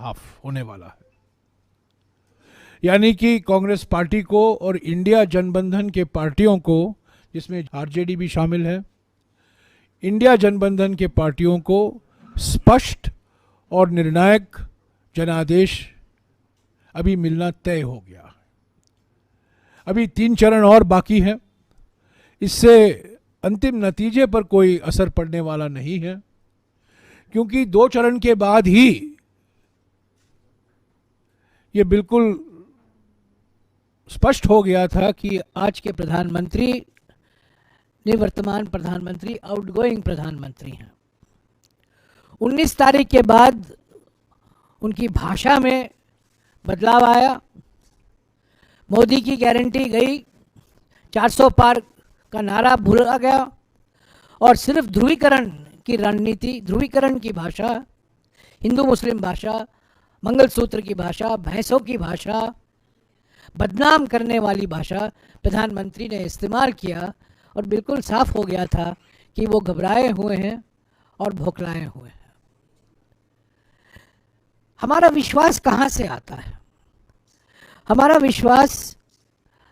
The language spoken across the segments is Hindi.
हाफ होने वाला है। यानी कि कांग्रेस पार्टी को और इंडिया जनबंधन के पार्टियों को, जिसमें आरजेडी भी शामिल है, इंडिया जनबंधन के पार्टियों को स्पष्ट और निर्णायक जनादेश अभी मिलना तय हो गया। अभी 3 चरण और बाकी है। इससे अंतिम नतीजे पर कोई असर पड़ने वाला नहीं है, क्योंकि 2 चरण के बाद ही ये बिल्कुल स्पष्ट हो गया था कि आज के प्रधानमंत्री निवर्तमान प्रधानमंत्री आउटगोइंग प्रधानमंत्री हैं। 19 तारीख के बाद उनकी भाषा में बदलाव आया। मोदी की गारंटी गई, 400 पार का नारा भूला गया और सिर्फ ध्रुवीकरण की रणनीति, ध्रुवीकरण की भाषा, हिंदू मुस्लिम भाषा, मंगलसूत्र की भाषा, भैंसों की भाषा, बदनाम करने वाली भाषा प्रधानमंत्री ने इस्तेमाल किया और बिल्कुल साफ हो गया था कि वो घबराए हुए हैं और भौखलाए हुए हैं। हमारा विश्वास कहाँ से आता है? हमारा विश्वास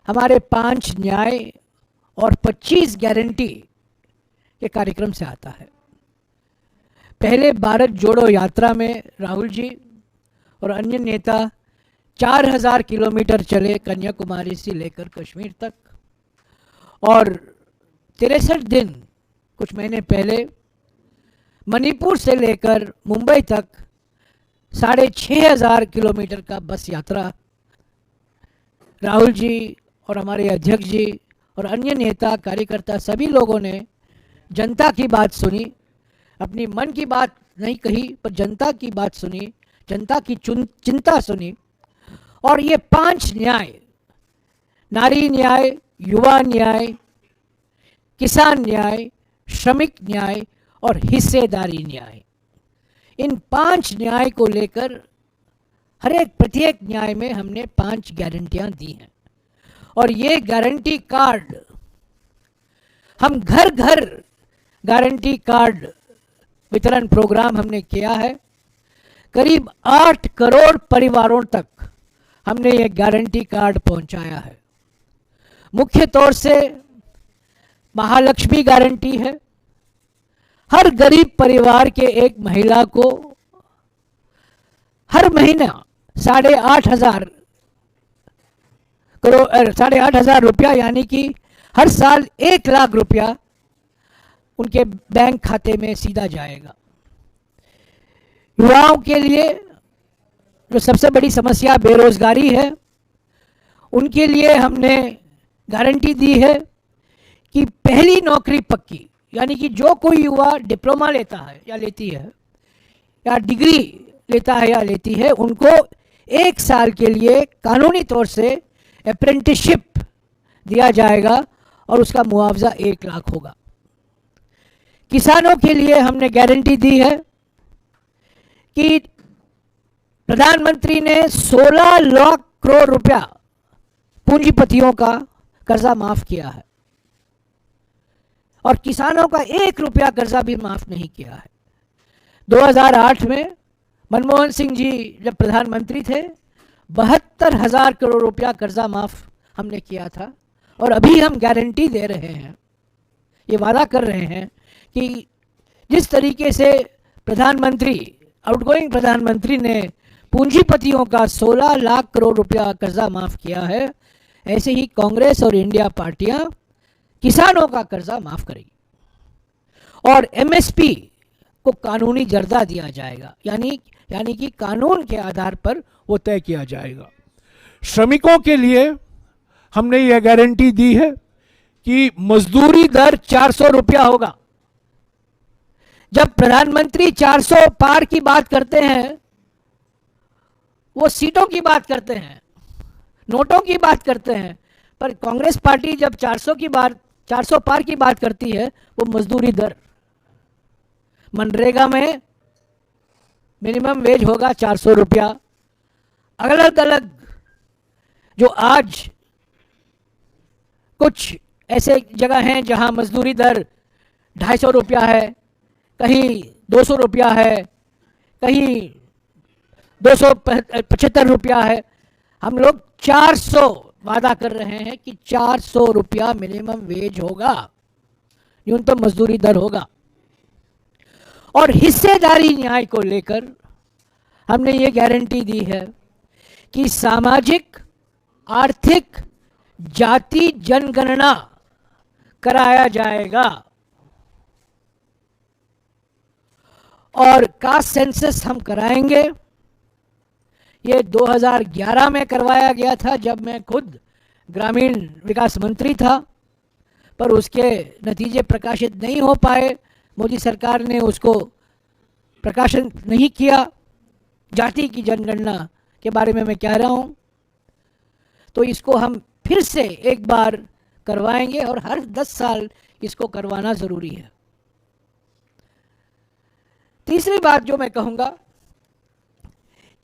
हमारे 5 न्याय और 25 गारंटी के कार्यक्रम से आता है। पहले भारत जोड़ो यात्रा में राहुल जी और अन्य नेता 4000 किलोमीटर चले कन्याकुमारी से लेकर कश्मीर तक, और 63 दिन कुछ महीने पहले मणिपुर से लेकर मुंबई तक 6500 किलोमीटर का बस यात्रा राहुल जी और हमारे अध्यक्ष जी और अन्य नेता कार्यकर्ता सभी लोगों ने जनता की बात सुनी, अपनी मन की बात नहीं कही पर जनता की बात सुनी, जनता की चिंता सुनी। और ये 5 न्याय, नारी न्याय, युवा न्याय, किसान न्याय, श्रमिक न्याय और हिस्सेदारी न्याय, इन 5 न्याय को लेकर हर एक प्रत्येक न्याय में हमने 5 गारंटियां दी हैं। और ये गारंटी कार्ड हम घर घर गारंटी कार्ड वितरण प्रोग्राम हमने किया है। करीब 8 करोड़ परिवारों तक हमने ये गारंटी कार्ड पहुंचाया है। मुख्य तौर से महालक्ष्मी गारंटी है। हर गरीब परिवार के एक महिला को हर महीना 8,500 रुपया, यानी कि हर साल 1 लाख रुपया उनके बैंक खाते में सीधा जाएगा। युवाओं के लिए जो सबसे बड़ी समस्या बेरोजगारी है, उनके लिए हमने गारंटी दी है कि पहली नौकरी पक्की, यानी कि जो कोई युवा डिप्लोमा लेता है या लेती है या डिग्री लेता है या लेती है, उनको 1 साल के लिए कानूनी तौर से अप्रेंटिसशिप दिया जाएगा और उसका मुआवजा 1 लाख होगा। किसानों के लिए हमने गारंटी दी है कि प्रधानमंत्री ने 16 लाख करोड़ रुपया पूंजीपतियों का कर्जा माफ किया है और किसानों का 1 रुपया कर्जा भी माफ नहीं किया है। 2008 में मनमोहन सिंह जी जब प्रधानमंत्री थे, 72,000 करोड़ रुपया कर्जा माफ हमने किया था। और अभी हम गारंटी दे रहे हैं, ये वादा कर रहे हैं कि जिस तरीके से प्रधानमंत्री, आउटगोइंग प्रधानमंत्री ने पूंजीपतियों का 16 लाख करोड़ रुपया कर्जा माफ किया है, ऐसे ही कांग्रेस और इंडिया पार्टियां किसानों का कर्जा माफ करेगी और एमएसपी को कानूनी दर्जा दिया जाएगा, यानी कि कानून के आधार पर वो तय किया जाएगा। श्रमिकों के लिए हमने ये गारंटी दी है कि मजदूरी दर 400 रुपया होगा। जब प्रधानमंत्री 400 पार की बात करते हैं, वो सीटों की बात करते हैं, नोटों की बात करते हैं, पर कांग्रेस पार्टी जब 400 पार की बात करती है, वो मजदूरी दर, मनरेगा में मिनिमम वेज होगा 400 रुपया। अलग अलग जो आज कुछ ऐसे जगह हैं जहां मजदूरी दर 250 रुपया है, कहीं 200 रुपया है, कहीं ₹275 है, हम लोग 400 वादा कर रहे हैं कि ₹400 मिनिमम वेज होगा, न्यूनतम मजदूरी दर होगा। और हिस्सेदारी न्याय को लेकर हमने ये गारंटी दी है कि सामाजिक, आर्थिक, जाति जनगणना कराया जाएगा और कास्ट सेंसस हम कराएंगे। ये 2011 में करवाया गया था जब मैं खुद ग्रामीण विकास मंत्री था, पर उसके नतीजे प्रकाशित नहीं हो पाए, मोदी सरकार ने उसको प्रकाशन नहीं किया। जाति की जनगणना के बारे में मैं कह रहा हूँ, तो इसको हम फिर से एक बार करवाएंगे और हर 10 साल इसको करवाना ज़रूरी है। तीसरी बात जो मैं कहूँगा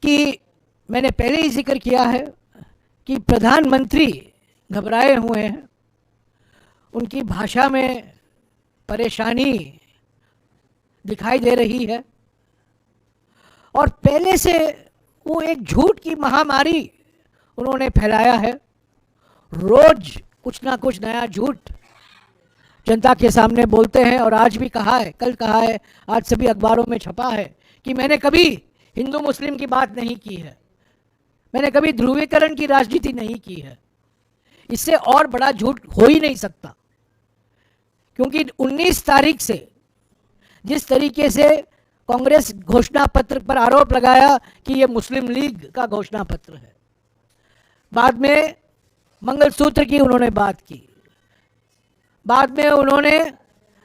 कि मैंने पहले ही जिक्र किया है कि प्रधानमंत्री घबराए हुए हैं, उनकी भाषा में परेशानी दिखाई दे रही है और पहले से वो एक झूठ की महामारी उन्होंने फैलाया है। रोज कुछ ना कुछ नया झूठ जनता के सामने बोलते हैं और आज भी कहा है, कल कहा है, आज सभी अखबारों में छपा है कि मैंने कभी हिंदू मुस्लिम की बात नहीं की है, मैंने कभी ध्रुवीकरण की राजनीति नहीं की है। इससे और बड़ा झूठ हो ही नहीं सकता, क्योंकि 19 तारीख से जिस तरीके से कांग्रेस घोषणा पत्र पर आरोप लगाया कि ये मुस्लिम लीग का घोषणा पत्र है, बाद में मंगलसूत्र की उन्होंने बात की, बाद में उन्होंने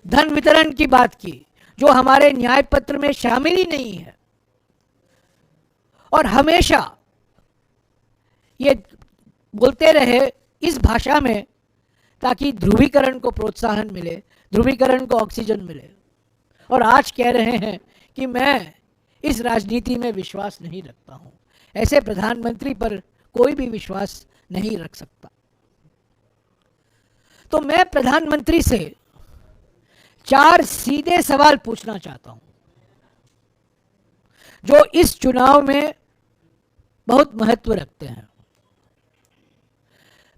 धन वितरण की बात की जो हमारे न्याय पत्र में शामिल ही नहीं है, और हमेशा ये बोलते रहे इस भाषा में ताकि ध्रुवीकरण को प्रोत्साहन मिले, ध्रुवीकरण को ऑक्सीजन मिले। और आज कह रहे हैं कि मैं इस राजनीति में विश्वास नहीं रखता हूं। ऐसे प्रधानमंत्री पर कोई भी विश्वास नहीं रख सकता। तो मैं प्रधानमंत्री से 4 सीधे सवाल पूछना चाहता हूं जो इस चुनाव में बहुत महत्व रखते हैं।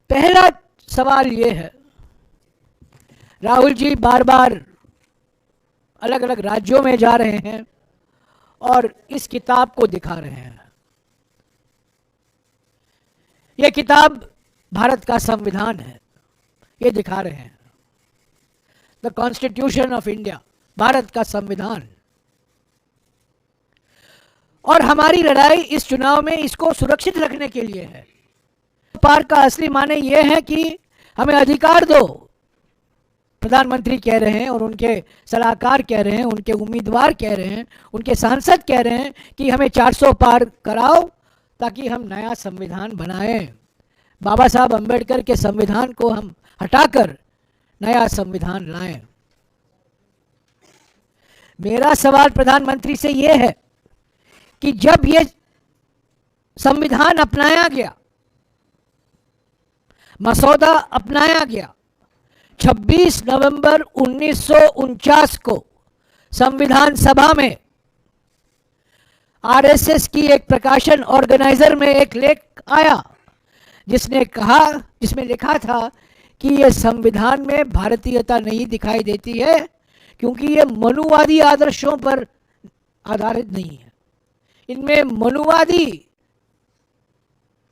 पहला सवाल यह है, राहुल जी बार बार अलग अलग राज्यों में जा रहे हैं और इस किताब को दिखा रहे हैं। यह किताब भारत का संविधान है, ये दिखा रहे हैं, the constitution of India, Bharat का संविधान। और हमारी लड़ाई इस चुनाव में इसको सुरक्षित रखने के लिए है। पार का असली माने यह है कि हमें अधिकार दो, प्रधानमंत्री कह रहे हैं और उनके सलाहकार कह रहे हैं, उनके उम्मीदवार कह रहे हैं, उनके सांसद कह रहे हैं कि हमें 400 पार कराओ ताकि हम नया संविधान बनाएं। बाबा साहब अंबेडकर के संविधान को हम हटाकर नया संविधान लाएं। मेरा सवाल प्रधानमंत्री से यह है कि जब ये संविधान अपनाया गया, मसौदा अपनाया गया, 26 नवंबर 1949 को संविधान सभा में आरएसएस की एक प्रकाशन ऑर्गेनाइजर में एक लेख आया जिसमें लिखा था कि यह संविधान में भारतीयता नहीं दिखाई देती है क्योंकि यह मनुवादी आदर्शों पर आधारित नहीं है, इनमें मनुवादी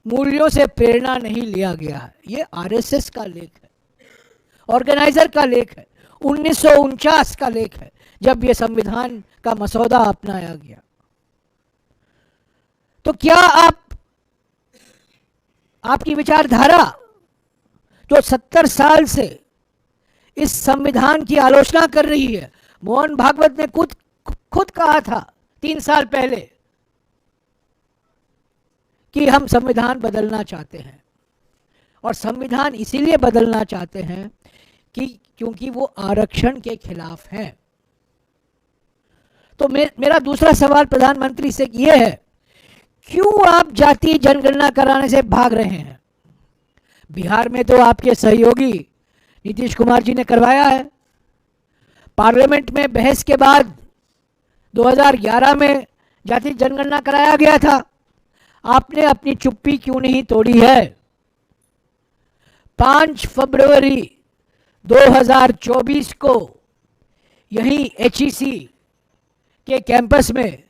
मूल्यों से प्रेरणा नहीं लिया गया है। यह आरएसएस का लेख है, ऑर्गेनाइजर का लेख है, 1949 का लेख है जब यह संविधान का मसौदा अपनाया गया। तो क्या आपकी विचारधारा जो 70 साल से इस संविधान की आलोचना कर रही है, मोहन भागवत ने खुद कहा था 3 साल पहले कि हम संविधान बदलना चाहते हैं, और संविधान इसीलिए बदलना चाहते हैं कि क्योंकि वो आरक्षण के खिलाफ हैं। तो मेरा दूसरा सवाल प्रधानमंत्री से ये है, क्यों आप जातीय जनगणना कराने से भाग रहे हैं? बिहार में तो आपके सहयोगी नीतीश कुमार जी ने करवाया है, पार्लियामेंट में बहस के बाद 2011 में जातीय जनगणना कराया गया था, आपने अपनी चुप्पी क्यों नहीं तोड़ी है? 5 फरवरी 2024 को यही HEC के कैंपस में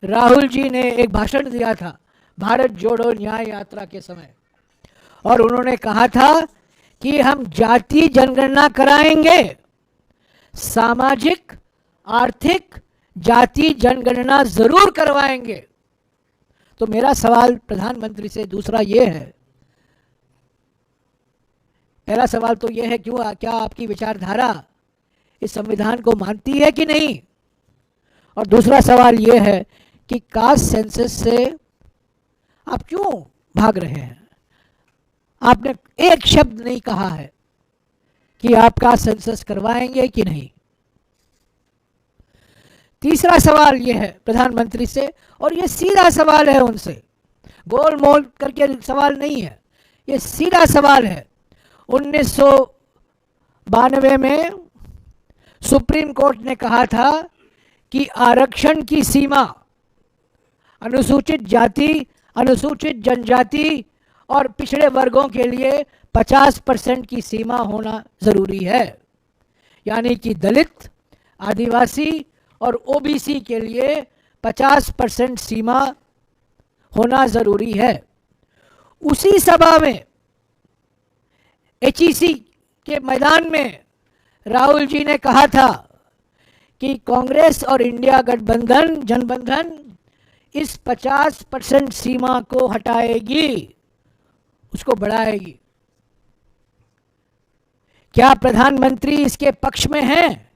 राहुल जी ने एक भाषण दिया था भारत जोड़ो न्याय यात्रा के समय, और उन्होंने कहा था कि हम जाति जनगणना कराएंगे, सामाजिक आर्थिक जाति जनगणना जरूर करवाएंगे। तो मेरा सवाल प्रधानमंत्री से दूसरा ये है, पहला सवाल तो ये है क्या आपकी विचारधारा इस संविधान को मानती है कि नहीं, और दूसरा सवाल ये है कि कास्ट सेंसस से आप क्यों भाग रहे हैं? आपने एक शब्द नहीं कहा है कि आप कास्ट सेंसस करवाएंगे कि नहीं। तीसरा सवाल यह है प्रधानमंत्री से, और यह सीधा सवाल है उनसे, गोल मोल करके सवाल नहीं है, यह सीधा सवाल है। 1992 में सुप्रीम कोर्ट ने कहा था कि आरक्षण की सीमा अनुसूचित जाति, अनुसूचित जनजाति और पिछड़े वर्गों के लिए 50% की सीमा होना जरूरी है, यानी कि दलित, आदिवासी और ओबीसी के लिए 50% सीमा होना जरूरी है। उसी सभा में HEC के मैदान में राहुल जी ने कहा था कि कांग्रेस और इंडिया गठबंधन जनबंधन इस 50% सीमा को हटाएगी, उसको बढ़ाएगी। क्या प्रधानमंत्री इसके पक्ष में हैं?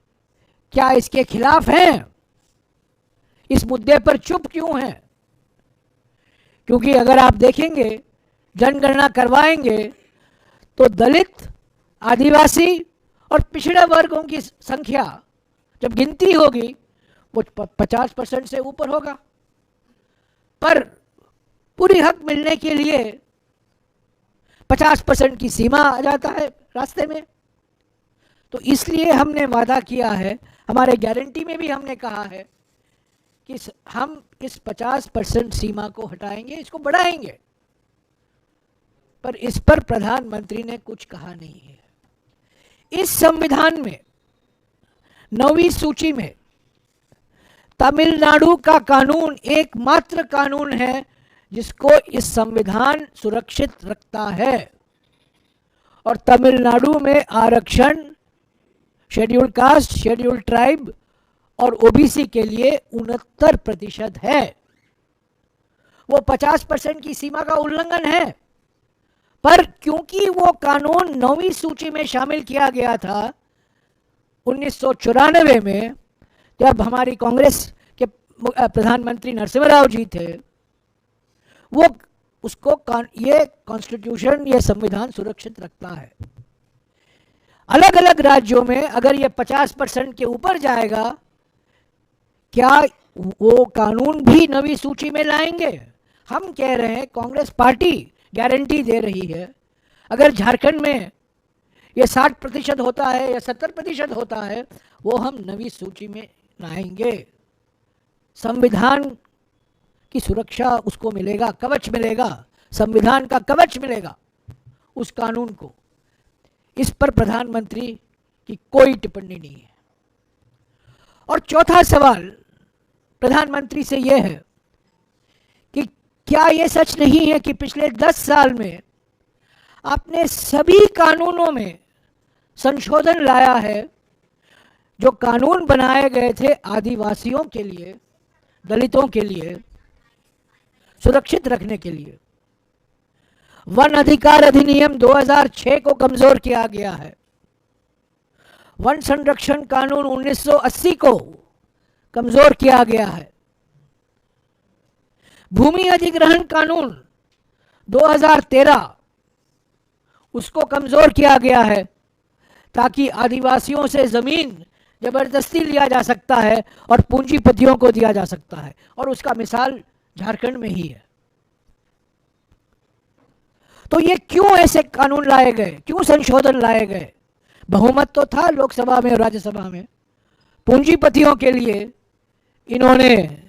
क्या इसके खिलाफ हैं? इस मुद्दे पर चुप क्यों हैं? क्योंकि अगर आप देखेंगे जनगणना करवाएंगे तो दलित, आदिवासी और पिछड़े वर्गों की संख्या जब गिनती होगी वो 50% से ऊपर होगा, पर पूरी हक मिलने के लिए 50% की सीमा आ जाता है रास्ते में। तो इसलिए हमने वादा किया है, हमारे गारंटी में भी हमने कहा है कि हम इस 50% सीमा को हटाएंगे, इसको बढ़ाएंगे, पर इस पर प्रधानमंत्री ने कुछ कहा नहीं है। इस संविधान में 9वीं सूची में तमिलनाडु का कानून एकमात्र कानून है जिसको इस संविधान सुरक्षित रखता है, और तमिलनाडु में आरक्षण शेड्यूल कास्ट, शेड्यूल ट्राइब और ओबीसी के लिए 69% है। वो 50% की सीमा का उल्लंघन है, पर क्योंकि वो कानून 9वीं सूची में शामिल किया गया था 1994 में, जब हमारी कांग्रेस के प्रधानमंत्री नरसिम्हा राव जी थे, वो उसको ये कॉन्स्टिट्यूशन, ये संविधान सुरक्षित रखता है। अलग अलग राज्यों में अगर ये 50% के ऊपर जाएगा, क्या वो कानून भी 9वीं सूची में लाएंगे? हम कह रहे हैं, कांग्रेस पार्टी गारंटी दे रही है, अगर झारखंड में ये 60% होता है या 70% होता है, वो हम 9वीं सूची में लाएंगे। संविधान की सुरक्षा उसको मिलेगा, कवच मिलेगा, संविधान का कवच मिलेगा उस कानून को। इस पर प्रधानमंत्री की कोई टिप्पणी नहीं है। और चौथा सवाल प्रधानमंत्री से यह है कि क्या यह सच नहीं है कि पिछले 10 साल में आपने सभी कानूनों में संशोधन लाया है जो कानून बनाए गए थे आदिवासियों के लिए, दलितों के लिए सुरक्षित रखने के लिए। वन अधिकार अधिनियम 2006 को कमजोर किया गया है, वन संरक्षण कानून 1980 को कमजोर किया गया है, भूमि अधिग्रहण कानून 2013 उसको कमजोर किया गया है, ताकि आदिवासियों से जमीन जबरदस्ती लिया जा सकता है और पूंजीपतियों को दिया जा सकता है, और उसका मिसाल झारखंड में ही है। तो ये क्यों ऐसे कानून लाए गए, क्यों संशोधन लाए गए? बहुमत तो था लोकसभा में और राज्यसभा में। पूंजीपतियों के लिए इन्होंने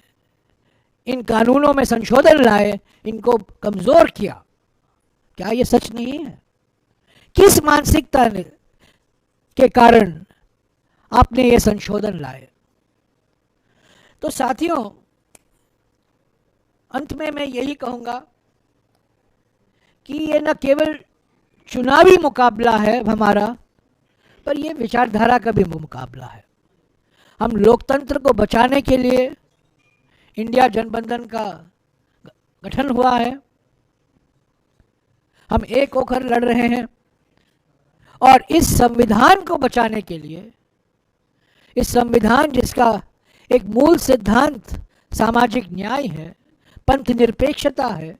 इन कानूनों में संशोधन लाए, इनको कमजोर किया। क्या ये सच नहीं है? किस मानसिकता के कारण आपने ये संशोधन लाए? तो साथियों, अंत में मैं यही कहूंगा कि ये न केवल चुनावी मुकाबला है हमारा, पर ये विचारधारा का भी मुकाबला है। हम लोकतंत्र को बचाने के लिए इंडिया जनबंधन का गठन हुआ है। हम एक होकर लड़ रहे हैं और इस संविधान को बचाने के लिए, इस संविधान जिसका एक मूल सिद्धांत सामाजिक न्याय है, पंथ निरपेक्षता है,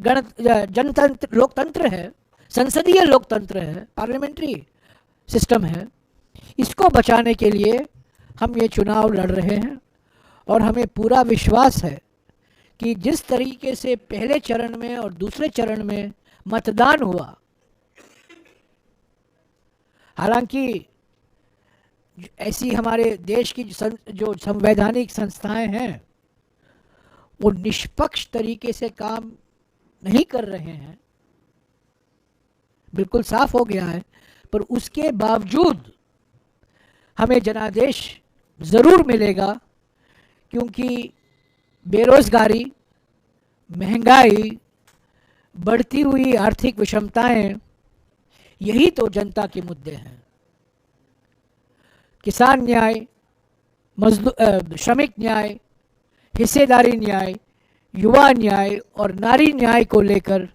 जनतंत्र लोकतंत्र है, संसदीय लोकतंत्र है, पार्लियामेंट्री सिस्टम है, इसको बचाने के लिए हम ये चुनाव लड़ रहे हैं। और हमें पूरा विश्वास है कि जिस तरीके से पहले चरण में और दूसरे चरण में मतदान हुआ, हालांकि ऐसी हमारे देश की जो संवैधानिक संस्थाएं हैं वो निष्पक्ष तरीके से काम नहीं कर रहे हैं, बिल्कुल साफ हो गया है, पर उसके बावजूद हमें जनादेश ज़रूर मिलेगा, क्योंकि बेरोजगारी, महंगाई, बढ़ती हुई आर्थिक विषमताएं, यही तो जनता के मुद्दे हैं। किसान न्याय, श्रमिक न्याय, हिस्सेदारी न्याय, युवा न्याय और नारी न्याय को लेकर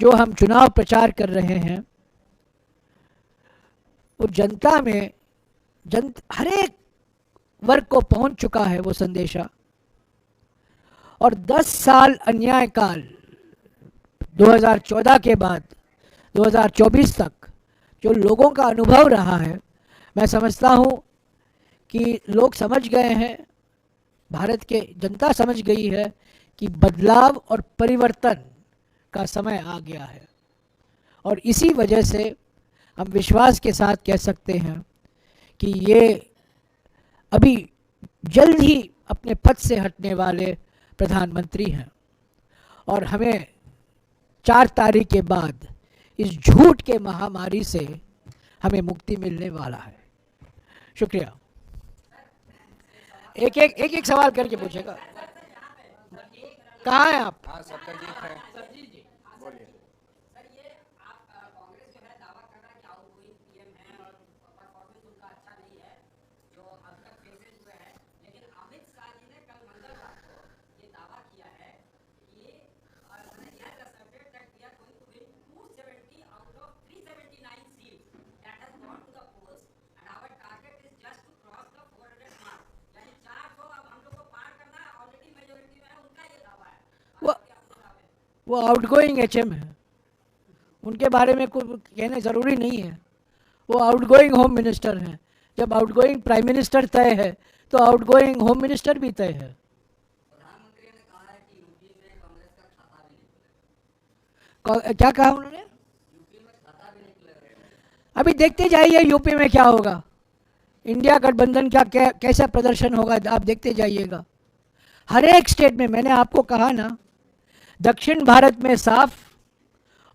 जो हम चुनाव प्रचार कर रहे हैं, वो जनता में हर एक वर्ग को पहुंच चुका है वो संदेशा। और 10 साल अन्याय काल 2014 के बाद 2024 तक जो लोगों का अनुभव रहा है, मैं समझता हूं कि लोग समझ गए हैं, भारत के जनता समझ गई है कि बदलाव और परिवर्तन का समय आ गया है। और इसी वजह से हम विश्वास के साथ कह सकते हैं कि ये अभी जल्द ही अपने पद से हटने वाले प्रधानमंत्री हैं और हमें 4 तारीख के बाद इस झूठ के महामारी से हमें मुक्ति मिलने वाला है। शुक्रिया। एक सवाल करके पूछेगा। कहाँ हैं आप? हाँ, सबका जीत है। बोलिए। वो आउटगोइंग एचएम है, उनके बारे में कुछ कहने ज़रूरी नहीं है। वो आउटगोइंग होम मिनिस्टर हैं। जब आउटगोइंग प्राइम मिनिस्टर तय है तो आउटगोइंग होम मिनिस्टर भी तय है। प्रधानमंत्री ने कहा है कि यूपी में कांग्रेस का खाता भी नहीं खुलेगा। क्या कहा उन्होंने? यूपी में खाता भी नहीं खुलेगा। अभी देखते जाइए यूपी में क्या होगा, इंडिया गठबंधन क्या कैसा प्रदर्शन होगा, आप देखते जाइएगा। हर एक स्टेट में, मैंने आपको कहा ना, दक्षिण भारत में साफ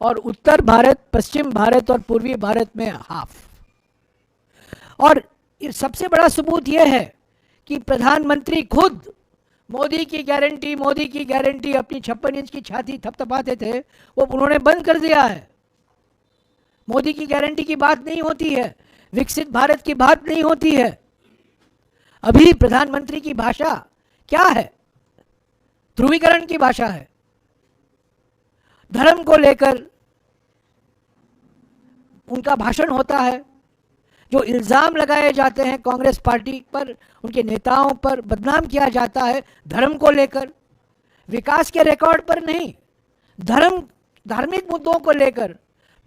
और उत्तर भारत, पश्चिम भारत और पूर्वी भारत में हाफ। और सबसे बड़ा सबूत यह है कि प्रधानमंत्री खुद मोदी की गारंटी अपनी 56 इंच की छाती थपथपाते थे, वो उन्होंने बंद कर दिया है। मोदी की गारंटी की बात नहीं होती है, विकसित भारत की बात नहीं होती है। अभी प्रधानमंत्री की भाषा क्या है? ध्रुवीकरण की भाषा है। धर्म को लेकर उनका भाषण होता है, जो इल्ज़ाम लगाए जाते हैं कांग्रेस पार्टी पर, उनके नेताओं पर बदनाम किया जाता है धर्म को लेकर, विकास के रिकॉर्ड पर नहीं, धार्मिक मुद्दों को लेकर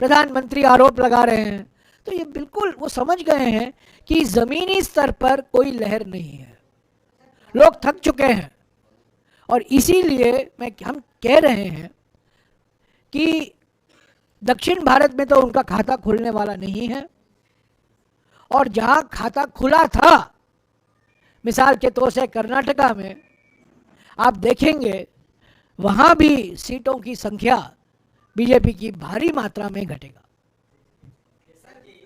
प्रधानमंत्री आरोप लगा रहे हैं। तो ये बिल्कुल वो समझ गए हैं कि ज़मीनी स्तर पर कोई लहर नहीं है, लोग थक चुके हैं। और इसीलिए हम कह रहे हैं कि दक्षिण भारत में तो उनका खाता खुलने वाला नहीं है, और जहां खाता खुला था, मिसाल के तौर से कर्नाटका में आप देखेंगे वहां भी सीटों की संख्या बीजेपी की भारी मात्रा में घटेगा।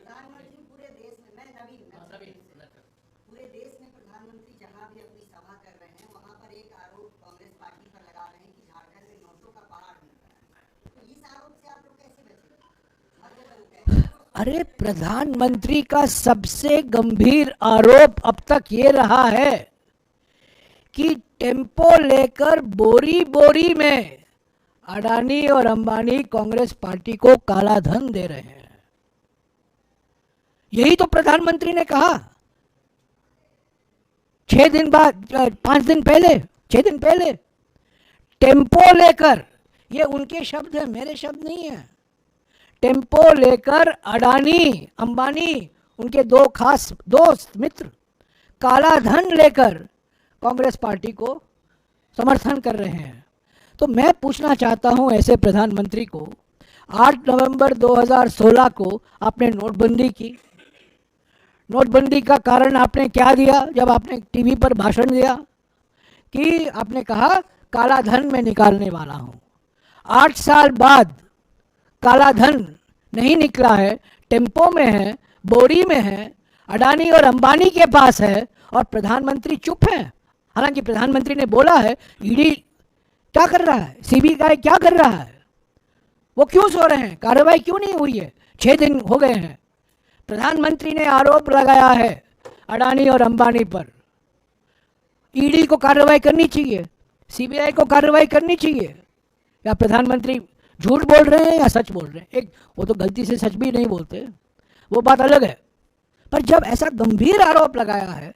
प्रधानमंत्री पूरे देश में, मैं नवीन पूरे देश में प्रधानमंत्री जहां भी अपनी सभा कर रहे हैं वहां पर एक आरोप कांग्रेस पार्टी पर लगा रहे हैं कि झारखंड में नोटों का पहाड़ मिल रहा है। तो इस आरोप से आप लोग कैसे बचेंगे? अरे प्रधानमंत्री का सबसे गंभीर आरोप अब तक ये रहा है कि टेम्पो लेकर बोरी बोरी में अडानी और अंबानी कांग्रेस पार्टी को काला धन दे रहे हैं। यही तो प्रधानमंत्री ने कहा 6 दिन बाद, 5 दिन पहले, 6 दिन पहले, टेम्पो लेकर, ये उनके शब्द हैं, मेरे शब्द नहीं है, टेम्पो लेकर अडानी अंबानी उनके 2 खास दोस्त मित्र काला धन लेकर कांग्रेस पार्टी को समर्थन कर रहे हैं। तो मैं पूछना चाहता हूं ऐसे प्रधानमंत्री को, 8 नवंबर 2016 को आपने नोटबंदी की। नोटबंदी का कारण आपने क्या दिया? जब आपने टीवी पर भाषण दिया कि आपने कहा काला धन मैं निकालने वाला हूं। 8 साल बाद काला धन नहीं निकला है, टेम्पो में है, बोरी में है, अडानी और अंबानी के पास है और प्रधानमंत्री चुप है। हालांकि प्रधानमंत्री ने बोला है ईडी क्या कर रहा है, सीबीआई क्या कर रहा है, वो क्यों सो रहे हैं, कार्रवाई क्यों नहीं हुई है, 6 दिन हो गए हैं। प्रधानमंत्री ने आरोप लगाया है अडानी और अंबानी पर। ईडी को कार्रवाई करनी चाहिए, सीबीआई को कार्रवाई करनी चाहिए, या प्रधानमंत्री झूठ बोल रहे हैं या सच बोल रहे हैं? एक वो तो गलती से सच भी नहीं बोलते, वो बात अलग है। पर जब ऐसा गंभीर आरोप लगाया है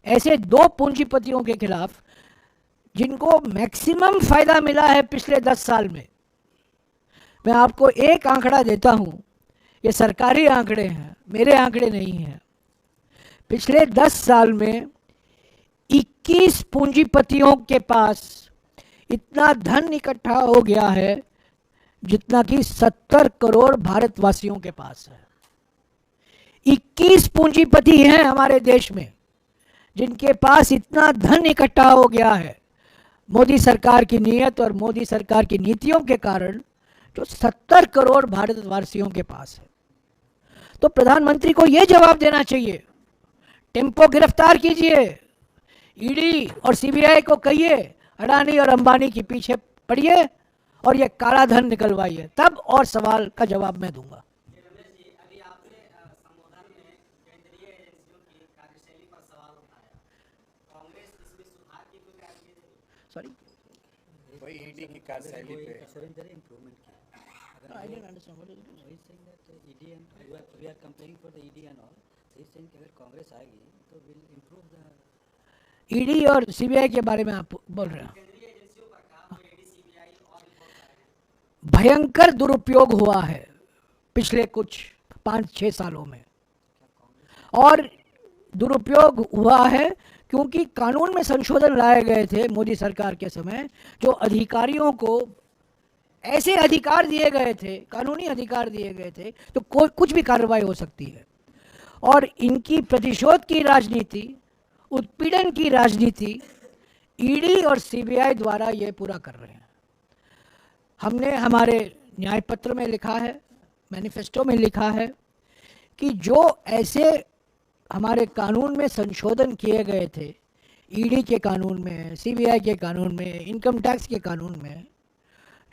ऐसे 2 पूंजीपतियों के खिलाफ जिनको मैक्सिमम फायदा मिला है पिछले 10 साल में, मैं आपको एक आंकड़ा देता हूं, ये सरकारी आंकड़े हैं, मेरे आंकड़े नहीं हैं। पिछले 10 साल में 21 पूंजीपतियों के पास इतना धन इकट्ठा हो गया है जितना कि 70 करोड़ भारतवासियों के पास है। 21 पूंजीपति हैं हमारे देश में जिनके पास इतना धन इकट्ठा हो गया है मोदी सरकार की नीयत और मोदी सरकार की नीतियों के कारण, जो 70 करोड़ भारतवासियों के पास है। तो प्रधानमंत्री को यह जवाब देना चाहिए, टेम्पो गिरफ्तार कीजिए, ईडी और सीबीआई को कहिए अडानी और अंबानी के पीछे पड़िए और ये काला धन निकलवाइए, तब और सवाल का जवाब मैं दूंगा। अभी आपने संबोधन में केंद्रीय एजेंसियों की कार्यशैली पर सवाल उठाया, कांग्रेस इसमें सुधार की कोई कार्यशैली? सॉरी, वही ईडी की कार्यशैली पे I didn't understand what is it? He's saying that ED and we are complaining for the ED and all. He's saying कि अगर कांग्रेस आएगी तो will improve the ईडी और सीबीआई के बारे में आप बोल रहे हैं। केंद्रीय एजेंसियों पर काम तो ईडी सीबीआई और रिपोर्ट आए हैं। भयंकर दुरुपयोग हुआ है पिछले कुछ 5-6 सालों में, और दुरुपयोग हुआ है क्योंकि कानून में संशोधन लाए गए थे मोदी सरकार के समय, जो अधिकारियों को ऐसे अधिकार दिए गए थे, कानूनी अधिकार दिए गए थे, तो कोई कुछ भी कार्रवाई हो सकती है। और इनकी प्रतिशोध की राजनीति, उत्पीड़न की राजनीति ईडी और सीबीआई द्वारा ये पूरा कर रहे हैं। हमने हमारे न्याय पत्र में लिखा है, मैनिफेस्टो में लिखा है कि जो ऐसे हमारे कानून में संशोधन किए गए थे, ईडी के कानून में, सीबीआई के कानून में, इनकम टैक्स के कानून में,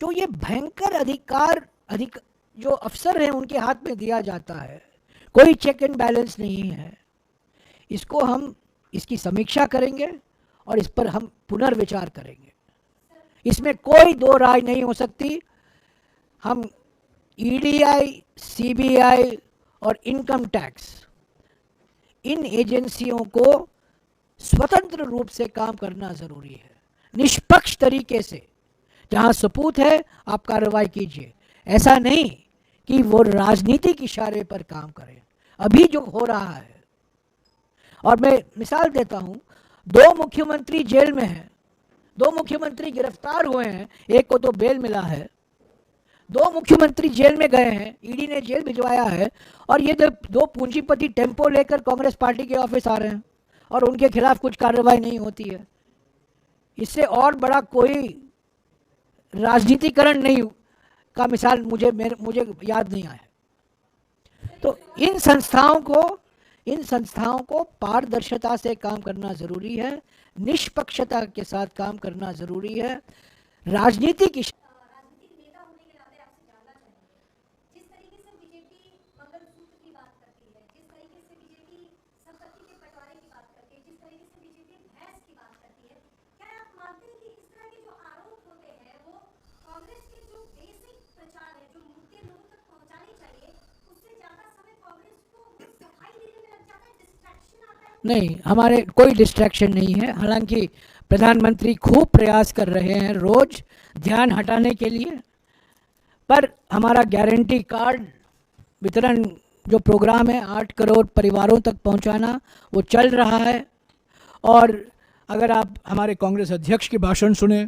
जो ये भयंकर अधिकार जो अफसर हैं उनके हाथ में दिया जाता है, कोई चेक एंड बैलेंस नहीं है, इसको हम इसकी समीक्षा करेंगे और इस पर हम पुनर्विचार करेंगे। इसमें कोई 2 राय नहीं हो सकती। हम ईडीआई, सीबीआई और इनकम टैक्स, इन एजेंसियों को स्वतंत्र रूप से काम करना जरूरी है, निष्पक्ष तरीके से। जहां सबूत है आप कार्रवाई कीजिए, ऐसा नहीं कि वो राजनीतिक इशारे पर काम करें, अभी जो हो रहा है। और मैं मिसाल देता हूं, 2 मुख्यमंत्री जेल में हैं, 2 मुख्यमंत्री गिरफ्तार हुए हैं, एक को तो बेल मिला है, 2 मुख्यमंत्री जेल में गए हैं, ईडी ने जेल भिजवाया है, और ये 2 पूंजीपति टेम्पो लेकर कांग्रेस पार्टी के ऑफिस आ रहे हैं और उनके खिलाफ कुछ कार्रवाई नहीं होती है। इससे और बड़ा कोई राजनीतिकरण नहीं का मिसाल मुझे याद नहीं आया। तो इन संस्थाओं को पारदर्शिता से काम करना जरूरी है, निष्पक्षता के साथ काम करना जरूरी है। राजनीति की राजनीतिक नेता होने के नाते आपसे जानना चाहेंगे, जिस तरीके से बीजेपी मंगलसूत्र की बात करती है, जिस तरीके से बीजेपी संपत्ति के बंटवारे की बात करती है, जिस तरीके से बीजेपी भैंस की बात करती है, क्या आप मानते हैं कि इस तरह के जो आरोप होते हैं वो कांग्रेस के जो बेसिक प्रचार है, जो मुद्दे लोगों तक पहुंचाने चाहिए, उससे ज्यादा समय कांग्रेस को सफाई देने में लग जाता है, डिस्ट्रैक्शन आता है? नहीं, हमारे कोई डिस्ट्रैक्शन नहीं है। हालांकि प्रधानमंत्री खूब प्रयास कर रहे हैं रोज ध्यान हटाने के लिए, पर हमारा गारंटी कार्ड वितरण जो प्रोग्राम है 8 करोड़ परिवारों तक पहुंचाना, वो चल रहा है। और अगर आप हमारे कांग्रेस अध्यक्ष के भाषण सुने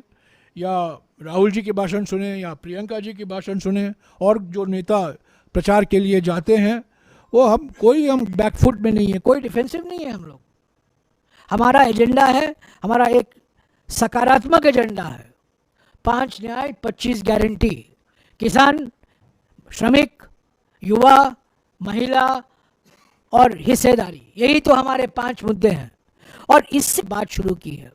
या राहुल जी के भाषण सुने या प्रियंका जी के भाषण सुने और जो नेता प्रचार के लिए जाते हैं, वो हम बैकफुट में नहीं है, कोई डिफेंसिव नहीं है। हम लोग, हमारा एजेंडा है, हमारा एक सकारात्मक एजेंडा है। 5 न्याय 25 गारंटी, किसान, श्रमिक, युवा, महिला और हिस्सेदारी, यही तो हमारे 5 मुद्दे हैं। और इससे बात शुरू की है।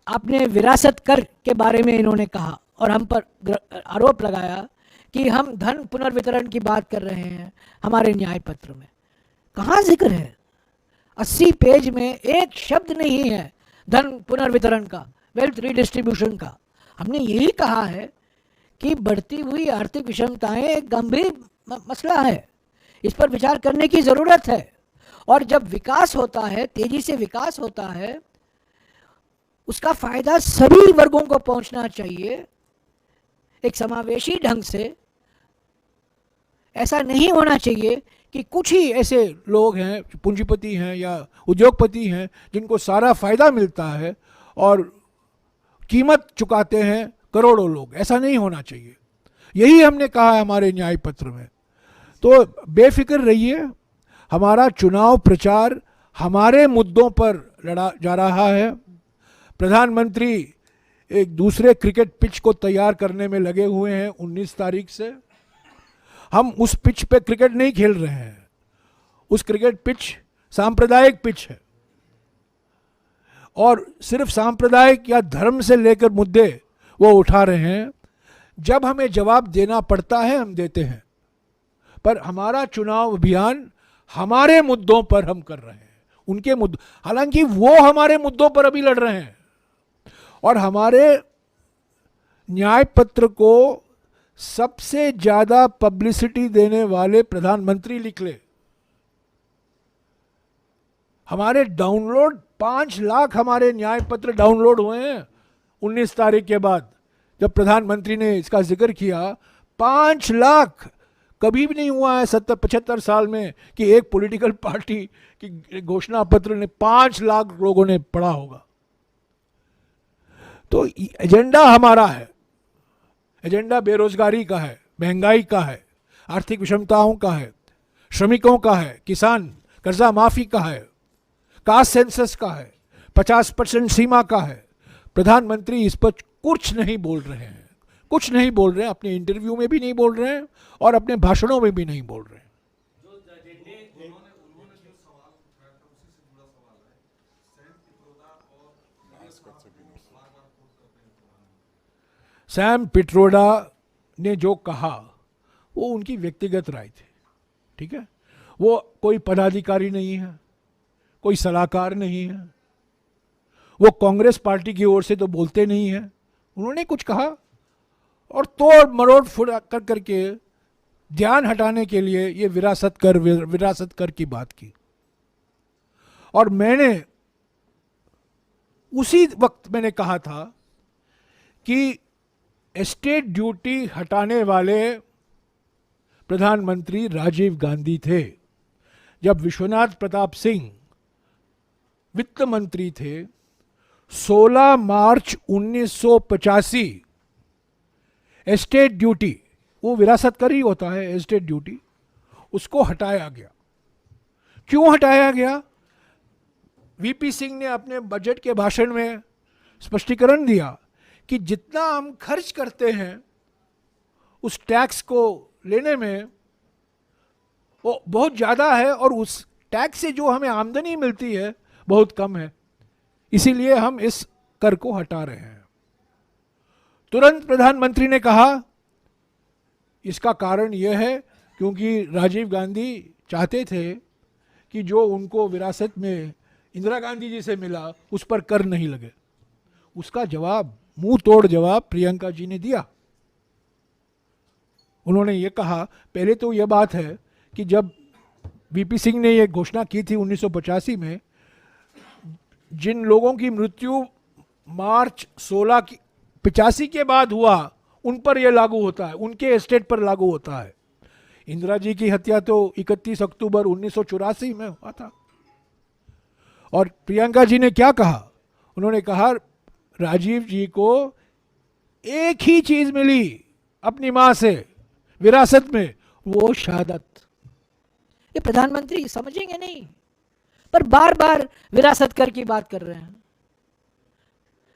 आपने विरासत कर के बारे में इन्होंने कहा और हम पर आरोप लगाया कि हम धन पुनर्वितरण की बात कर रहे हैं हमारे न्याय पत्र में। कहाँ जिक्र है? 80 पेज में एक शब्द नहीं है धन पुनर्वितरण का, वेल्थ रीडिस्ट्रीब्यूशन का। हमने यही कहा है कि बढ़ती हुई आर्थिक विषमताएं एक गंभीर मसला है, इस पर विचार करने की ज़रूरत है। और जब विकास होता है, तेजी से विकास होता है, उसका फायदा सभी वर्गों को पहुंचना चाहिए एक समावेशी ढंग से। ऐसा नहीं होना चाहिए कि कुछ ही ऐसे लोग हैं, पूंजीपति हैं या उद्योगपति हैं, जिनको सारा फायदा मिलता है और कीमत चुकाते हैं करोड़ों लोग। ऐसा नहीं होना चाहिए। यही हमने कहा है हमारे न्याय पत्र में। तो बेफिक्र रहिए, हमारा चुनाव प्रचार हमारे मुद्दों पर लड़ा जा रहा है। प्रधानमंत्री एक दूसरे क्रिकेट पिच को तैयार करने में लगे हुए हैं 19 तारीख से। हम उस पिच पे क्रिकेट नहीं खेल रहे हैं। उस क्रिकेट पिच सांप्रदायिक पिच है और सिर्फ सांप्रदायिक या धर्म से लेकर मुद्दे वो उठा रहे हैं। जब हमें जवाब देना पड़ता है हम देते हैं, पर हमारा चुनाव अभियान हमारे मुद्दों पर हम कर रहे हैं, उनके मुद्दों। हालांकि वो हमारे मुद्दों पर अभी लड़ रहे हैं और हमारे न्याय पत्र को सबसे ज्यादा पब्लिसिटी देने वाले प्रधानमंत्री निकले। हमारे डाउनलोड 5 लाख हमारे न्याय पत्र डाउनलोड हुए हैं 19 तारीख के बाद। जब प्रधानमंत्री ने इसका जिक्र किया, 5 लाख कभी भी नहीं हुआ है 70-75 साल में कि एक पॉलिटिकल पार्टी की घोषणा पत्र ने 5 लाख लोगों ने पढ़ा होगा। तो एजेंडा हमारा है। एजेंडा बेरोजगारी का है, महंगाई का है, आर्थिक विषमताओं का है, श्रमिकों का है, किसान कर्जा माफी का है, कास्ट सेंसस का है, 50% सीमा का है। प्रधानमंत्री इस पर कुछ नहीं बोल रहे हैं, कुछ नहीं बोल रहे हैं, अपने इंटरव्यू में भी नहीं बोल रहे हैं और अपने भाषणों में भी नहीं बोल रहे हैं। सैम पिट्रोडा ने जो कहा वो उनकी व्यक्तिगत राय थी, ठीक है। वो कोई पदाधिकारी नहीं है, कोई सलाहकार नहीं है, वो कांग्रेस पार्टी की ओर से तो बोलते नहीं है। उन्होंने कुछ कहा और तोड़ मरोड़ फुड़ कर करके ध्यान हटाने के लिए ये विरासत कर की बात की। और मैंने उसी वक्त मैंने कहा था कि एस्टेट ड्यूटी हटाने वाले प्रधानमंत्री राजीव गांधी थे। जब विश्वनाथ प्रताप सिंह वित्त मंत्री थे, 16 मार्च 1985 एस्टेट ड्यूटी, वो विरासत कर ही होता है एस्टेट ड्यूटी, उसको हटाया गया। क्यों हटाया गया? वीपी सिंह ने अपने बजट के भाषण में स्पष्टीकरण दिया कि जितना हम खर्च करते हैं उस टैक्स को लेने में वो बहुत ज़्यादा है और उस टैक्स से जो हमें आमदनी मिलती है बहुत कम है, इसीलिए हम इस कर को हटा रहे हैं। तुरंत प्रधानमंत्री ने कहा इसका कारण यह है क्योंकि राजीव गांधी चाहते थे कि जो उनको विरासत में इंदिरा गांधी जी से मिला उस पर कर नहीं लगे। उसका जवाब, मुंह तोड़ जवाब प्रियंका जी ने दिया। उन्होंने ये कहा, पहले तो यह बात है कि जब वीपी सिंह ने ये घोषणा की थी 1985 में, जिन लोगों की मृत्यु मार्च 16 की 85 के बाद हुआ उन पर यह लागू होता है, उनके एस्टेट पर लागू होता है। इंदिरा जी की हत्या तो 31 अक्टूबर 1984 में हुआ था। और प्रियंका जी ने क्या कहा? उन्होंने कहा राजीव जी को एक ही चीज मिली अपनी मां से विरासत में, वो शहादत। ये प्रधानमंत्री समझेंगे नहीं, पर बार बार विरासत कर की बात कर रहे हैं।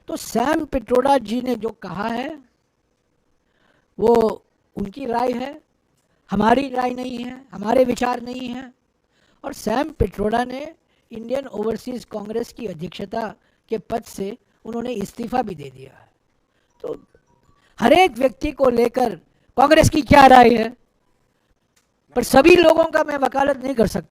तो सैम पिट्रोडा जी ने जो कहा है वो उनकी राय है, हमारी राय नहीं है, हमारे विचार नहीं है। और सैम पिट्रोडा ने इंडियन ओवरसीज कांग्रेस की अध्यक्षता के पद से उन्होंने इस्तीफा भी दे दिया है। तो हर एक व्यक्ति को लेकर कांग्रेस की क्या राय है, पर सभी लोगों का मैं वकालत नहीं कर सकता।